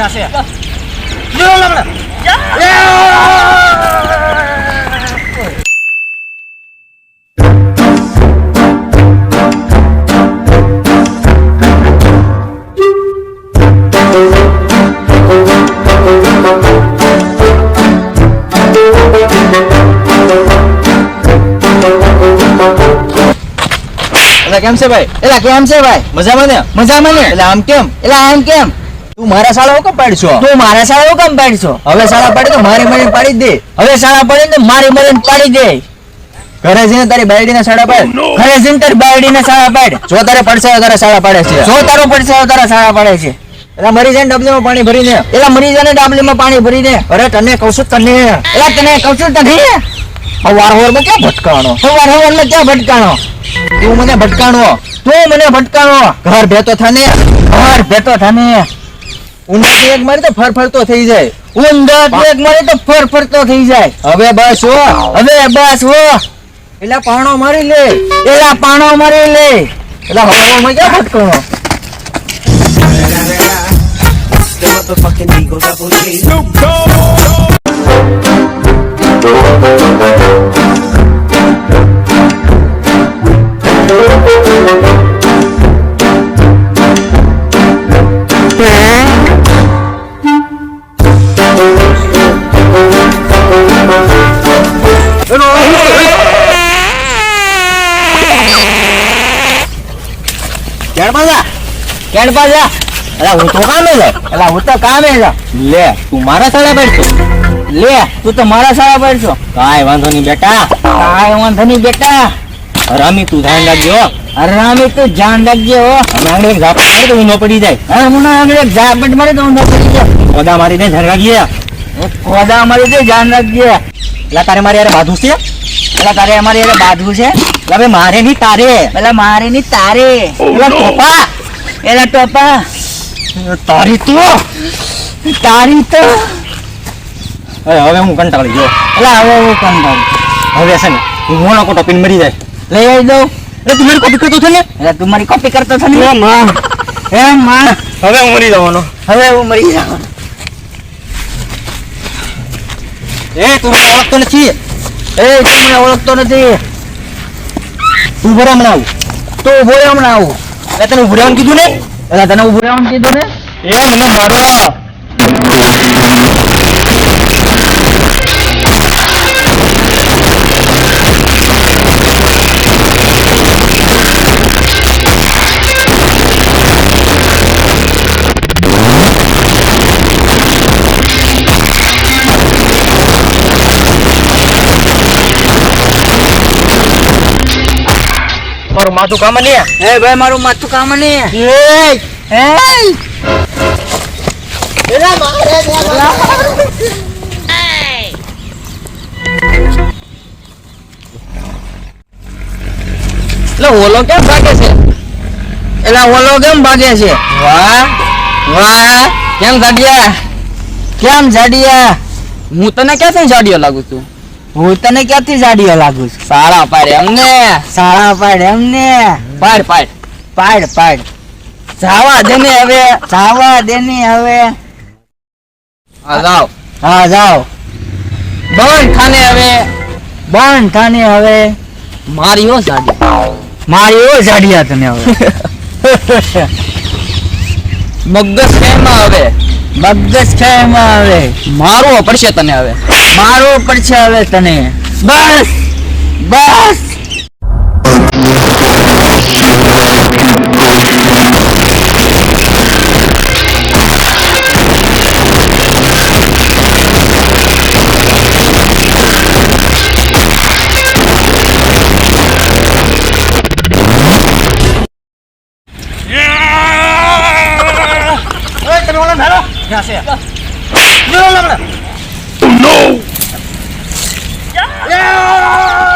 ક્યાં છે લો લમણા કેમ છે ભાઈ? એલા કેમ છે ભાઈ? મજામાં ને? મજામાં ને? એટલે આમ કેમ? એટલે આમ કેમ? તું મારા શાળા હુકમ પાડશો? તું મારા શાળા હુકમ પાડશો? હવે શાળા પાડી તો મારી મરીને પાડી દે. હવે શાળા પાડી તો મારી મરીને પાડી દે. ઘરે જઈને તારી બાયડીને શાળા પાડ. ઘરે જઈને તારી બાયડીને શાળા પાડ. જો તારે પડશે તારા શાળા પાડે છે. જો તારો પડશે તારા શાળા પાડે છે. એલા મરી જાય ડાબલીમાં પાણી ભરીને. એલા મરી જાય ડાબલીમાં પાણી ભરીને. અરે તને કહું છું તને. એલા તને કહું છું તને. હવાર ક્યાં ભટકાણો? હવાર ક્યાં ભટકાણો? તું મને ભટકાણો. ઘર ભેતો થાને. ઊંડા એક મારી તો ફરફરતો થઈ જાય. હવે બસ હો. એલા પાણો મારી લે. એલા હવામાં ક્યાં ભટકાણો? કેણપાજા અલા હું તો કામે જા. લે તું મારા શાળા પડશો. તું તો મારા શાળા પડશો. કાંઈ વાંધો નહીં બેટા. હરામી તું ધ્યાન રાખજો. આંગળી ઝાપટ મારે તો ઊંધો પડી જાય. કોદા મારીને ધ્યાન રાખજે. એટલે તારે મારી યાર બાધું છે. હવે મારે ની તારે. એલા ટોપા તારી તો હવે હું કંટાળી ગયો. હવે છે ને હું મોણો કોટો પીને મરી જાય. લઈ આવી દઉં. તું મારી કોપી કરતો છે ને. હવે હું મરી જવાનો. તું મને ઓળખતો નથી. તું ભરે હમણાં આવું. તને ઉભું રહેવાનું કીધું ને. એ મને મારો. મારું માથું કામ નહીં. ભાઈ મારું માથું કામ નહીં. ઓલો કેમ ભાગે છે? વાહ કેમ જાડિયા? હું તને ક્યાંથી જાડિયો લાગુ છું? સાળા પાડે અમને. પાડ. જાવા દે ને હવે. હા જાઓ. બંધ થાને હવે. મારી જાડિયા તને હવે. મગજ ખેમાં હવે. મારવો પડશે તને હવે. બસ. Oh no!